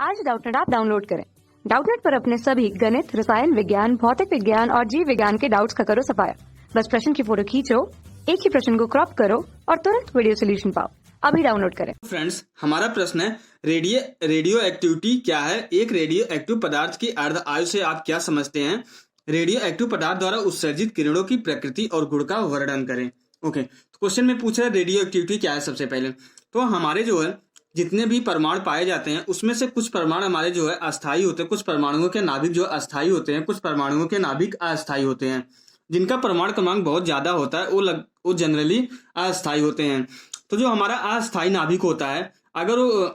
आज Doubtnut app download करें। Doubtnut पर अपने सभी गणित, रसायन विज्ञान, भौतिक विज्ञान और जीव विज्ञान के डाउट्स का करो सफाया। बस प्रश्न की फोटो खींचो, एक ही प्रश्न को क्रॉप करो और तुरंत वीडियो सोल्यूशन पाओ। अभी डाउनलोड करें। फ्रेंड्स, हमारा प्रश्न है रेडियो एक्टिविटी क्या है? एक रेडियो एक्टिव पदार्थ की अर्ध आयु से आप क्या समझते हैं? रेडियो एक्टिव पदार्थ द्वारा उत्सर्जित किरणों की प्रकृति और गुण का वर्णन करें। ओके, तो क्वेश्चन में पूछा है रेडियो एक्टिविटी क्या है। सबसे पहले तो हमारे जो है जितने भी परमाणु पाए जाते हैं उसमें से कुछ परमाणु हमारे जो है अस्थायी होते हैं, कुछ परमाणुओं के नाभिक जो अस्थायी होते हैं, कुछ परमाणुओं के नाभिक अस्थायी होते हैं। जिनका परमाणु क्रमांक बहुत ज्यादा होता है वो जनरली अस्थायी होते हैं। तो जो हमारा अस्थायी नाभिक होता है, अगर वो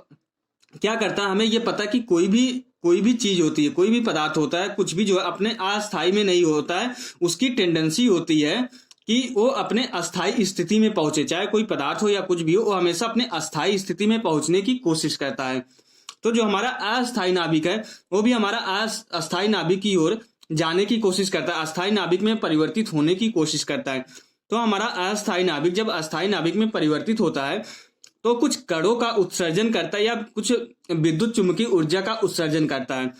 क्या करता है, हमें ये पता कि कोई भी चीज होती है, कोई भी पदार्थ होता है, कुछ भी जो है अपने अस्थायी में नहीं होता है। उसकी टेंडेंसी होती है कि वो अपने अस्थायी स्थिति में पहुंचे, चाहे कोई पदार्थ हो या कुछ भी हो, वो हमेशा अपने अस्थायी स्थिति में पहुंचने की कोशिश करता है। तो जो हमारा अस्थायी नाभिक है वो भी हमारा अस्थायी नाभिक की ओर जाने की कोशिश करता है, अस्थायी नाभिक में परिवर्तित होने की कोशिश करता है। तो हमारा अस्थायी नाभिक जब अस्थायी नाभिक में परिवर्तित होता है तो कुछ कणों का उत्सर्जन करता है या कुछ विद्युत चुम्बकीय ऊर्जा का उत्सर्जन करता है।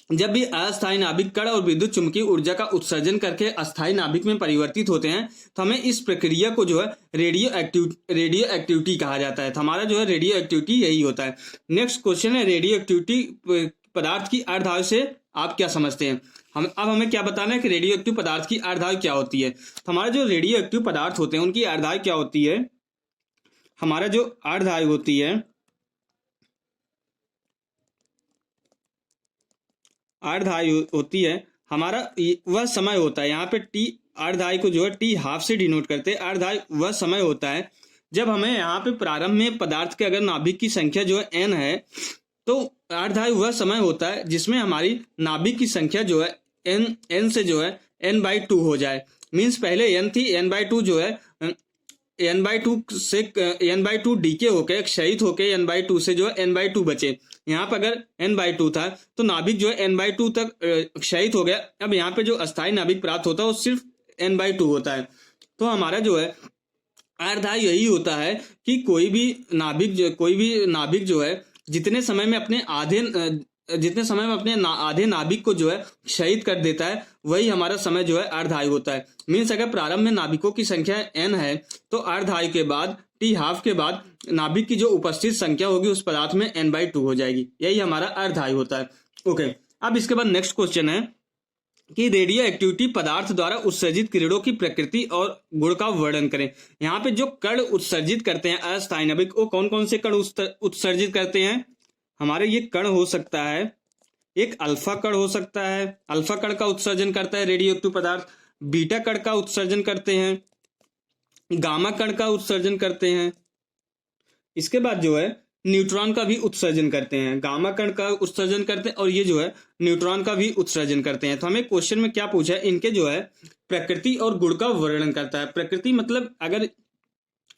जब भी अस्थायी नाभिक कण और विद्युत चुम्बकीय ऊर्जा का उत्सर्जन करके अस्थायी नाभिक में परिवर्तित होते हैं तो हमें इस प्रक्रिया को जो है रेडियो एक्टिविटी कहा जाता है। तो हमारा जो है रेडियो एक्टिविटी यही होता है। नेक्स्ट क्वेश्चन है रेडियो एक्टिविटी पदार्थ की अर्धआयु से आप क्या समझते हैं? अब हमें क्या बताना है कि रेडियो एक्टिव पदार्थ की अर्धआयु क्या होती है। तो हमारे जो रेडियो एक्टिव पदार्थ होते हैं उनकी अर्धआयु क्या होती है? हमारा जो अर्धआयु होती है, अर्धआयु होती है हमारा वह समय होता है, यहाँ पे टी अर्धआयु को जो है टी हाफ से डिनोट करते हैं। अर्धआयु वह समय होता है जब हमें यहाँ पे प्रारंभ में पदार्थ के अगर नाभिक की संख्या जो है n है, तो अर्धआयु वह समय होता है जिसमें हमारी नाभिक की संख्या जो है n से जो है n/2 हो जाए। मीन्स पहले n थी, n/2 जो है n/2 से n/2 डीके होके क्षयित होके n/2 से जो है n/2 बचे। यहाँ पर अगर n/2 था तो नाभिक जो है n/2 तक क्षयित हो गया। अब यहाँ पे जो अस्थायी नाभिक प्राप्त होता है वो सिर्फ n/2 होता है। तो हमारा जो है अर्धआयु यही होता है कि कोई भी नाभिक जो है जितने समय में अपने आधे नाभिक को जो है क्षयित कर देता है, वही हमारा समय जो है अर्धआयु होता है। मीन्स अगर प्रारंभ में नाभिकों की संख्या n है तो अर्धआयु के बाद टी हाफ के बाद नाभिक की जो उपस्थित संख्या होगी उस पदार्थ में n/2 हो जाएगी। यही हमारा अर्धआयु होता है। ओके, अब इसके बाद नेक्स्ट क्वेश्चन है कि रेडियो एक्टिविटी पदार्थ द्वारा उत्सर्जित किरणों की प्रकृति और गुण का वर्णन करें। यहाँ पे जो कण उत्सर्जित करते हैं अस्थायी नाभिक, वो कौन कौन से कण उत्सर्जित करते हैं? हमारे ये कण हो सकता है, एक अल्फा कण हो सकता है, अल्फा कण का उत्सर्जन करता है रेडियो एक्टिव पदार्थ। बीटा कण का उत्सर्जन करते हैं, गामा कण का उत्सर्जन करते हैं। इसके बाद जो है न्यूट्रॉन का भी उत्सर्जन करते हैं, गामा कण का उत्सर्जन करते हैं और ये जो है न्यूट्रॉन का भी उत्सर्जन करते हैं। तो हमें क्वेश्चन में क्या पूछा है, इनके जो है प्रकृति और गुण का वर्णन करता है। प्रकृति मतलब अगर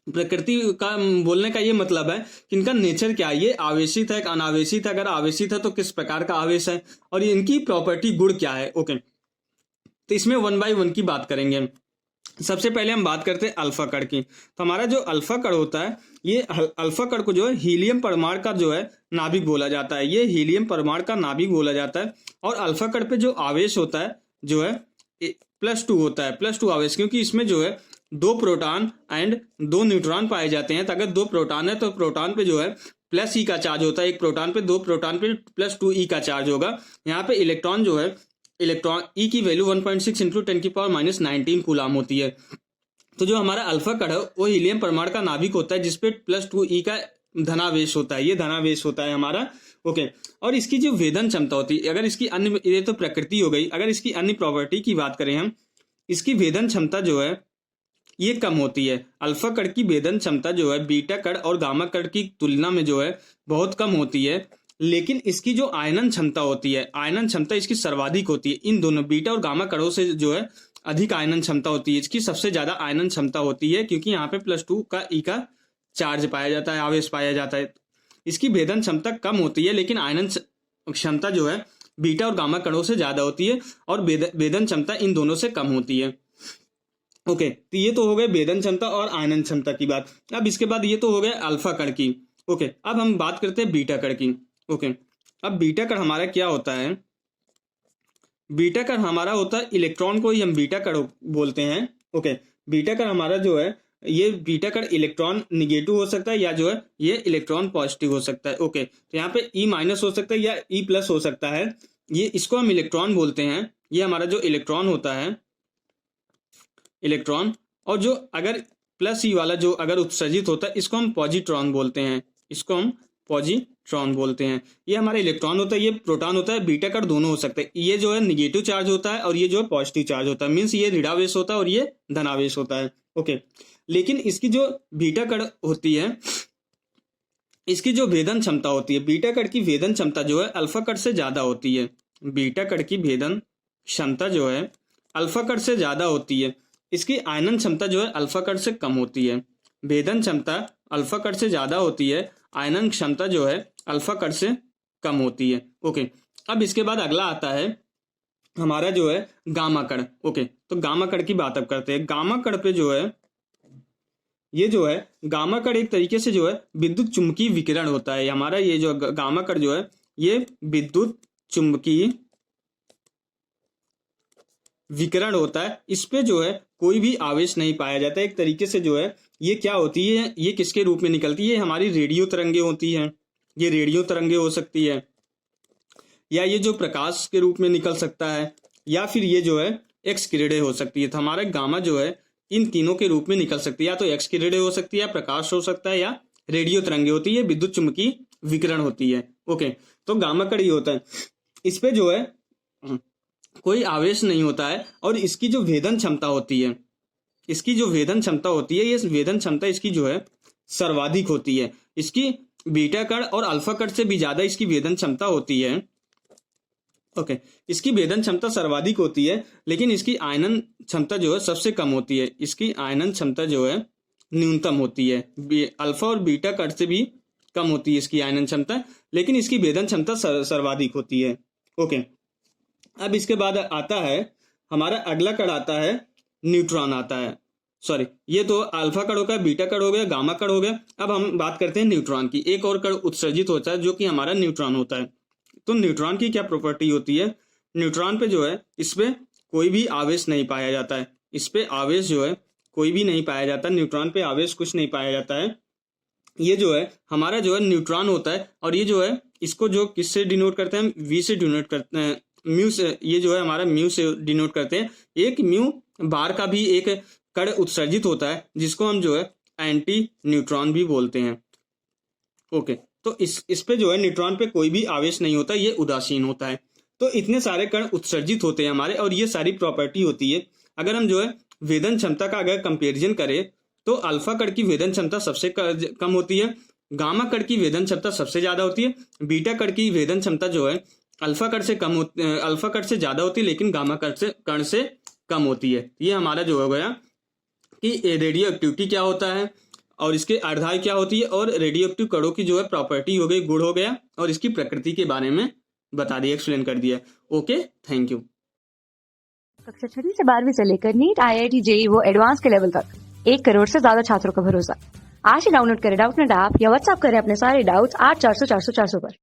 प्रकृति का बोलने का ये मतलब है कि इनका नेचर क्या है, ये आवेशित है, अनावेशित है, अगर आवेशित है तो किस प्रकार का आवेश है, और इनकी प्रॉपर्टी गुण क्या है। ओके, तो इसमें 1 by 1 की बात करेंगे। सबसे पहले हम बात करते हैं अल्फा कण की। तो हमारा जो अल्फा कण होता है, ये अल्फा कण को जो है हीलियम परमाणु का जो है नाभिक बोला जाता है। ये हीलियम परमाणु का नाभिक बोला जाता है। और अल्फा कण पे जो आवेश होता है जो है +2 होता है, +2 आवेश, क्योंकि इसमें जो है 2 प्रोटॉन एंड 2 न्यूट्रॉन पाए जाते हैं। तो अगर 2 प्रोटॉन है तो प्रोटॉन पे जो है +E का चार्ज होता है, एक प्रोटॉन पे 2 प्रोटॉन पे +2E का चार्ज होगा। यहाँ पे इलेक्ट्रॉन जो है इलेक्ट्रॉन E की वैल्यू 1.6 × 10⁻⁻19 कूलाम होती है। तो जो हमारा अल्फा कण है वो हीलियम परमाणु का नाभिक होता है जिसपे +2E का धनावेश होता है, ये धनावेश होता है हमारा। ओके, और इसकी जो वेदन क्षमता होती है, अगर इसकी अन्य, ये तो प्रकृति हो गई, अगर इसकी अन्य प्रॉपर्टी की बात करें हम, इसकी वेदन क्षमता जो है ये कम होती है। अल्फा कण की वेदन क्षमता जो है बीटा कण और गामा कण की तुलना में जो है बहुत कम होती है। लेकिन इसकी जो आयनन क्षमता होती है, आयनन क्षमता इसकी सर्वाधिक होती है। इन दोनों बीटा और गामा कणों से जो है अधिक आयनन क्षमता होती है, इसकी सबसे ज्यादा आयनन क्षमता होती है, क्योंकि यहाँ पे +2 का E का चार्ज पाया जाता है, आवेश पाया जाता है। इसकी भेदन क्षमता कम होती है लेकिन आयनन क्षमता जो है बीटा और गामा कणों से ज्यादा होती है, और भेदन क्षमता इन दोनों से कम होती है। ओके, तो ये तो हो गए भेदन क्षमता और आयनन क्षमता की बात। अब इसके बाद ये तो हो गया अल्फा कण की। ओके, अब हम बात करते हैं बीटा कण की। ओके, अब बीटा कण हमारा क्या होता है, बीटा कण हमारा होता है इलेक्ट्रॉन को ही हम बीटा कण बोलते हैं। ओके, बीटा कण हमारा जो है ये बीटा कण इलेक्ट्रॉन निगेटिव हो सकता है या जो है ये इलेक्ट्रॉन पॉजिटिव हो सकता है। ओके, तो यहाँ पे ई माइनस हो सकता है या ई प्लस हो सकता है, ये इसको हम इलेक्ट्रॉन बोलते हैं। ये हमारा जो इलेक्ट्रॉन होता है इलेक्ट्रॉन, और जो अगर प्लस ई वाला जो अगर उत्सर्जित होता है इसको हम पॉजिट्रॉन बोलते हैं, इसको हम पॉजिट्रॉन बोलते हैं। ये हमारा इलेक्ट्रॉन होता है, ये प्रोटॉन होता है, बीटा कण दोनों हो सकते हैं। ये जो है निगेटिव चार्ज होता है और ये जो है पॉजिटिव चार्ज होता है, मीन्स ये ऋणावेश होता है और ये धनावेश होता है। ओके, लेकिन इसकी जो बीटा कण होती है इसकी जो भेदन क्षमता होती है, बीटा कण की भेदन क्षमता जो है अल्फा कण से ज्यादा होती है। बीटा कण की भेदन क्षमता जो है अल्फा कण से ज्यादा होती है, इसकी आयनन क्षमता जो है अल्फा कण से कम होती है। भेदन क्षमता अल्फा कण से ज्यादा होती है, आयनन क्षमता जो है अल्फा कण से कम होती है। ओके, अब इसके बाद अगला आता है हमारा जो है गामा कण। ओके, तो गामा कण की बात अब करते हैं। गामा कण पे जो है ये जो है गामा कण एक तरीके से जो है विद्युत चुंबकीय विकिरण होता है। हमारा ये जो गामा कण जो है ये विद्युत चुंबकीय विकिरण होता है। इस पे जो है कोई भी आवेश नहीं पाया जाता। एक तरीके से जो है ये क्या होती है, ये किसके रूप में निकलती है, हमारी रेडियो तरंगे होती हैं। ये रेडियो तरंगे हो सकती है, या ये जो प्रकाश के रूप में निकल सकता है, या फिर ये जो है एक्स किरणें हो सकती है। तो हमारा गामा जो है इन तीनों के रूप में निकल सकती है, या तो एक्स किरणें हो सकती है, या प्रकाश हो सकता है, या रेडियो तरंगे होती है, विद्युत चुंबकीय विकिरण होती है। ओके, तो गामा कण ये होता है, इस पे जो है कोई आवेश नहीं होता है, और इसकी जो भेदन क्षमता होती है, इसकी जो भेदन क्षमता होती है, ये भेदन क्षमता इसकी जो है सर्वाधिक होती है। इसकी बीटा कण और अल्फा कण से भी ज्यादा इसकी भेदन क्षमता होती है। ओके, इसकी भेदन क्षमता सर्वाधिक होती है, लेकिन इसकी आयनन क्षमता जो है सबसे कम होती है। इसकी आयनन क्षमता जो है न्यूनतम होती है, अल्फा और बीटा कण से भी कम होती है इसकी आयनन क्षमता, लेकिन इसकी भेदन क्षमता सर्वाधिक होती है। ओके, अब इसके बाद आता है हमारा अगला कण आता है न्यूट्रॉन आता है। सॉरी, ये तो अल्फा कण हो गया, बीटा कण हो गया, गामा कण हो गया। अब हम बात करते हैं न्यूट्रॉन की। एक और कण उत्सर्जित होता है जो कि हमारा न्यूट्रॉन होता है। तो न्यूट्रॉन की क्या प्रॉपर्टी होती है, न्यूट्रॉन पे जो है इस पे कोई भी आवेश नहीं पाया जाता है। इस पे आवेश जो है कोई भी नहीं पाया जाता, न्यूट्रॉन पे आवेश कुछ नहीं पाया जाता है। ये जो है हमारा जो है न्यूट्रॉन होता है, और ये जो है इसको जो किससे डिनोट करते हैं, वी से डिनोट करते हैं, म्यू से। ये जो है हमारा म्यू से डिनोट करते हैं। एक म्यू बार का भी एक कण उत्सर्जित होता है जिसको हम जो है एंटी न्यूट्रॉन भी बोलते हैं। ओके, तो इस पे जो है न्यूट्रॉन पे कोई भी आवेश नहीं होता, ये उदासीन होता है। तो इतने सारे कण उत्सर्जित होते हैं हमारे, और ये सारी प्रॉपर्टी होती है। अगर हम जो है वेदन क्षमता का अगर कंपेरिजन करें तो अल्फा कण की वेदन क्षमता सबसे कम होती है, गामा कण की वेदन क्षमता सबसे ज्यादा होती है, बीटा कण की वेदन क्षमता जो है अल्फा कण से कम अल्फा कण से ज्यादा होती है, लेकिन गामा कण से कम होती है। ये हमारा जो हो गया कि रेडियो एक्टिविटी क्या होता है और इसके अर्धाय क्या होती है, और रेडियो एक्टिव कणों की जो है प्रॉपर्टी हो गई, गुण हो गया, और इसकी प्रकृति के बारे में बता दिया, एक्सप्लेन कर दिया। Okay, thank you. कक्षा 6वीं से 12वीं से लेकर नीट, IIT, JEE वो एडवांस के लेवल तक 1 करोड़ से ज्यादा छात्रों का भरोसा। आज ही डाउनलोड करें डाउटनेट ऐप या व्हाट्सएप करें अपने सारे डाउट्स 8400 400 400 पर।